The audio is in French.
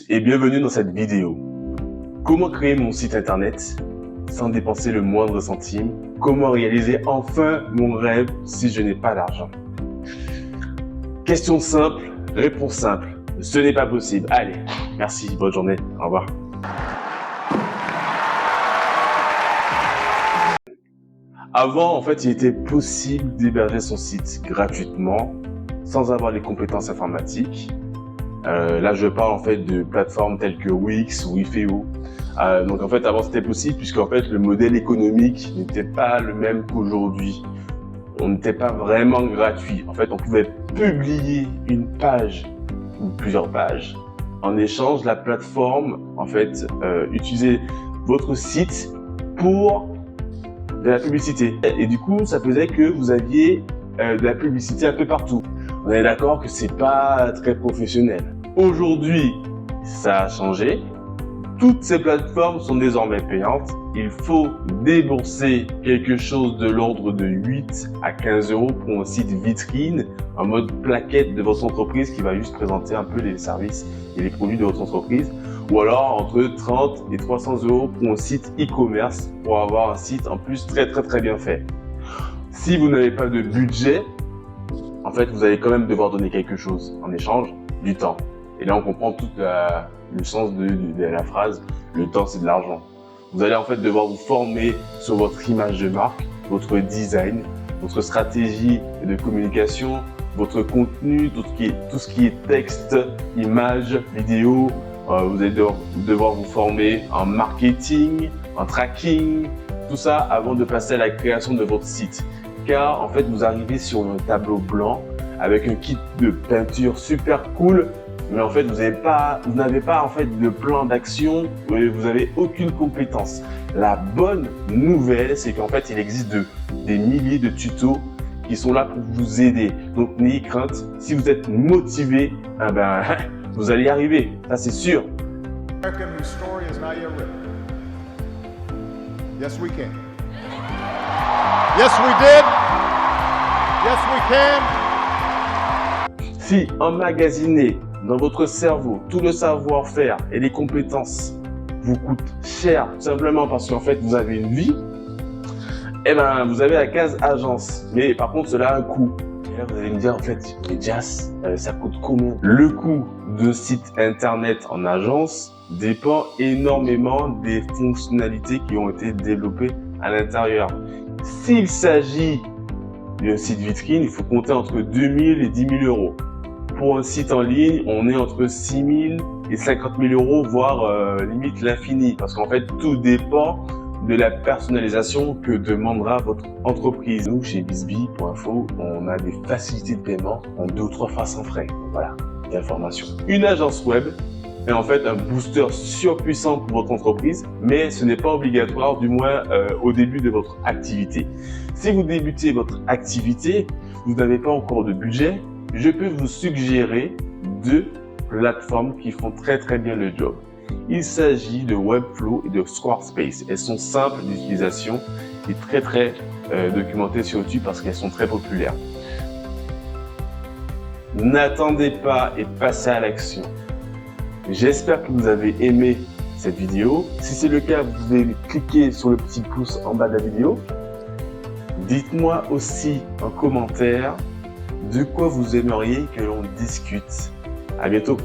Et bienvenue dans cette vidéo. Comment créer mon site internet sans dépenser le moindre centime? Comment réaliser enfin mon rêve si je n'ai pas d'argent? Question simple, réponse simple. Ce n'est pas possible. Allez, merci, bonne journée, au revoir. Avant, en fait, il était possible d'héberger son site gratuitement sans avoir les compétences informatiques. Là, je parle en fait de plateformes telles que Wix ou Ifeo. Donc en fait, avant c'était possible puisqu'en fait le modèle économique n'était pas le même qu'aujourd'hui. On n'était pas vraiment gratuit. En fait, on pouvait publier une page ou plusieurs pages. En échange, la plateforme en fait utilisait votre site pour de la publicité. Et du coup, ça faisait que vous aviez de la publicité un peu partout. On est d'accord que c'est pas très professionnel. Aujourd'hui, ça a changé. Toutes ces plateformes sont désormais payantes. Il faut débourser quelque chose de l'ordre de 8 à 15 € pour un site vitrine en mode plaquette de votre entreprise qui va juste présenter un peu les services et les produits de votre entreprise. Ou alors entre 30 et 300 € pour un site e-commerce pour avoir un site en plus très bien fait. Si vous n'avez pas de budget, en fait, vous allez quand même devoir donner quelque chose en échange, du temps. Et là, on comprend tout le sens de la phrase, le temps, c'est de l'argent. Vous allez en fait devoir vous former sur votre image de marque, votre design, votre stratégie de communication, votre contenu, tout ce qui est texte, image, vidéo. Vous allez devoir vous former en marketing, en tracking, tout ça avant de passer à la création de votre site. Car en fait, vous arrivez sur un tableau blanc avec un kit de peinture super cool, mais en fait, vous n'avez pas en fait de plan d'action, vous n'avez aucune compétence. La bonne nouvelle, c'est qu'en fait, il existe des milliers de tutos qui sont là pour vous aider. Donc, n'ayez crainte. Si vous êtes motivé, vous allez y arriver. Ça, c'est sûr. American whose story is not yet written. Yes, we can. Yes, we did. Yes, we can. Si emmagasiner dans votre cerveau tout le savoir-faire et les compétences vous coûte cher, tout simplement parce qu'en fait vous avez une vie, vous avez la case agence. Mais par contre, cela a un coût. Et là, vous allez me dire, en fait, mais Jas, ça coûte combien? Le coût d'un site internet en agence dépend énormément des fonctionnalités qui ont été développées à l'intérieur. S'il s'agit d'un site vitrine, il faut compter entre 2 000 et 10 000 €. Pour un site en ligne, on est entre 6 000 et 50 000 €, voire limite l'infini. Parce qu'en fait, tout dépend de la personnalisation que demandera votre entreprise. Nous, chez Bizbee.info, on a des facilités de paiement en 2 ou 3 fois sans frais. Voilà, d'informations. Une agence web est en fait un booster surpuissant pour votre entreprise, mais ce n'est pas obligatoire, du moins au début de votre activité. Si vous débutez votre activité, vous n'avez pas encore de budget, je peux vous suggérer 2 plateformes qui font très bien le job. Il s'agit de Webflow et de Squarespace. Elles sont simples d'utilisation et très documentées sur YouTube parce qu'elles sont très populaires. N'attendez pas et passez à l'action. J'espère que vous avez aimé cette vidéo. Si c'est le cas, vous pouvez cliquer sur le petit pouce en bas de la vidéo. Dites-moi aussi en commentaire de quoi vous aimeriez que l'on discute. À bientôt.